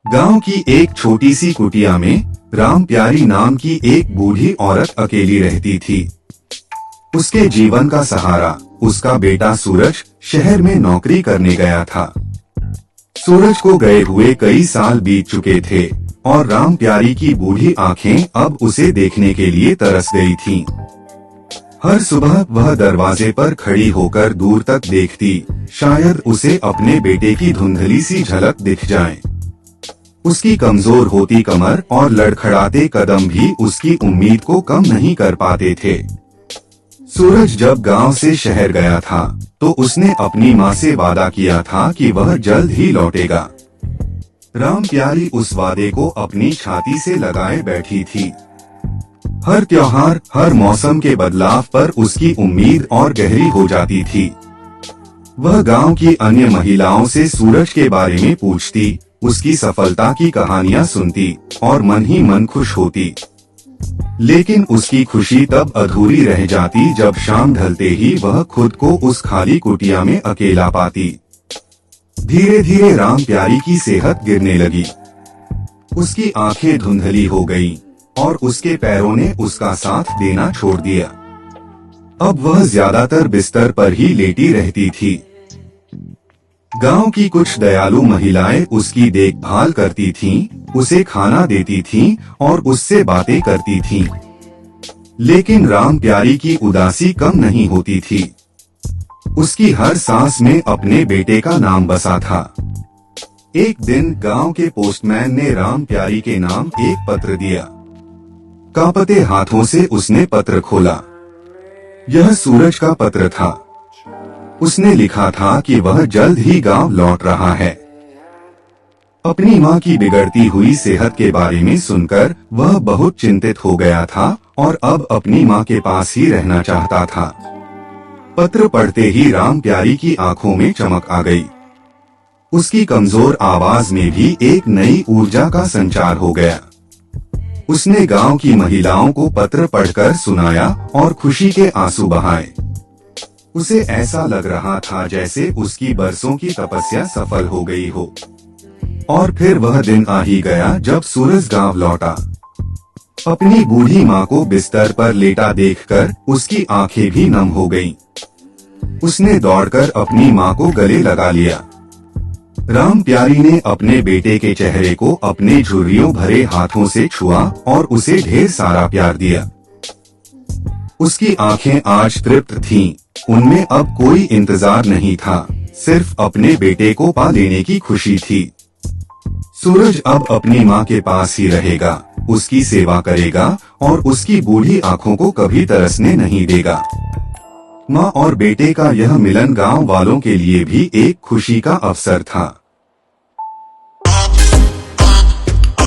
गांव की एक छोटी सी कुटिया में राम प्यारी नाम की एक बूढ़ी औरत अकेली रहती थी। उसके जीवन का सहारा उसका बेटा सूरज शहर में नौकरी करने गया था। सूरज को गए हुए कई साल बीत चुके थे और राम प्यारी की बूढ़ी आंखें अब उसे देखने के लिए तरस गई थीं। हर सुबह वह दरवाजे पर खड़ी होकर दूर तक देखती, शायद उसे अपने बेटे की धुंधली सी झलक दिख जाए। उसकी कमजोर होती कमर और लड़खड़ाते कदम भी उसकी उम्मीद को कम नहीं कर पाते थे। सूरज जब गांव से शहर गया था तो उसने अपनी माँ से वादा किया था कि वह जल्द ही लौटेगा। राम प्यारी उस वादे को अपनी छाती से लगाए बैठी थी। हर त्योहार, हर मौसम के बदलाव पर उसकी उम्मीद और गहरी हो जाती थी। वह गांव की अन्य महिलाओं से सूरज के बारे में पूछती, उसकी सफलता की कहानियां सुनती और मन ही मन खुश होती। लेकिन उसकी खुशी तब अधूरी रह जाती जब शाम ढलते ही वह खुद को उस खाली कुटिया में अकेला पाती। धीरे धीरे राम प्यारी की सेहत गिरने लगी। उसकी आंखें धुंधली हो गईं और उसके पैरों ने उसका साथ देना छोड़ दिया। अब वह ज्यादातर बिस्तर पर ही लेटी रहती थी। गांव की कुछ दयालु महिलाएं उसकी देखभाल करती थीं, उसे खाना देती थीं और उससे बातें करती थीं। लेकिन राम प्यारी की उदासी कम नहीं होती थी। उसकी हर सांस में अपने बेटे का नाम बसा था। एक दिन गांव के पोस्टमैन ने राम प्यारी के नाम एक पत्र दिया। कांपते हाथों से उसने पत्र खोला। यह सूरज का पत्र था। उसने लिखा था कि वह जल्द ही गांव लौट रहा है। अपनी मां की बिगड़ती हुई सेहत के बारे में सुनकर वह बहुत चिंतित हो गया था और अब अपनी मां के पास ही रहना चाहता था। पत्र पढ़ते ही राम प्यारी की आंखों में चमक आ गई। उसकी कमजोर आवाज में भी एक नई ऊर्जा का संचार हो गया। उसने गांव की महिलाओं को पत्र पढ़कर सुनाया और खुशी के आंसू बहाए। उसे ऐसा लग रहा था जैसे उसकी बरसों की तपस्या सफल हो गई हो। और फिर वह दिन आ ही गया जब सूरज गांव लौटा। अपनी बूढ़ी माँ को बिस्तर पर लेटा देखकर उसकी आंखें भी नम हो गईं। उसने दौड़कर अपनी माँ को गले लगा लिया। राम प्यारी ने अपने बेटे के चेहरे को अपने झुर्रियों भरे हाथों से छुआ और उसे ढेर सारा प्यार दिया। उसकी आंखें आज तृप्त थीं। उनमें अब कोई इंतजार नहीं था, सिर्फ अपने बेटे को पा लेने की खुशी थी। सूरज अब अपनी माँ के पास ही रहेगा, उसकी सेवा करेगा और उसकी बूढ़ी आंखों को कभी तरसने नहीं देगा। माँ और बेटे का यह मिलन गांव वालों के लिए भी एक खुशी का अवसर था।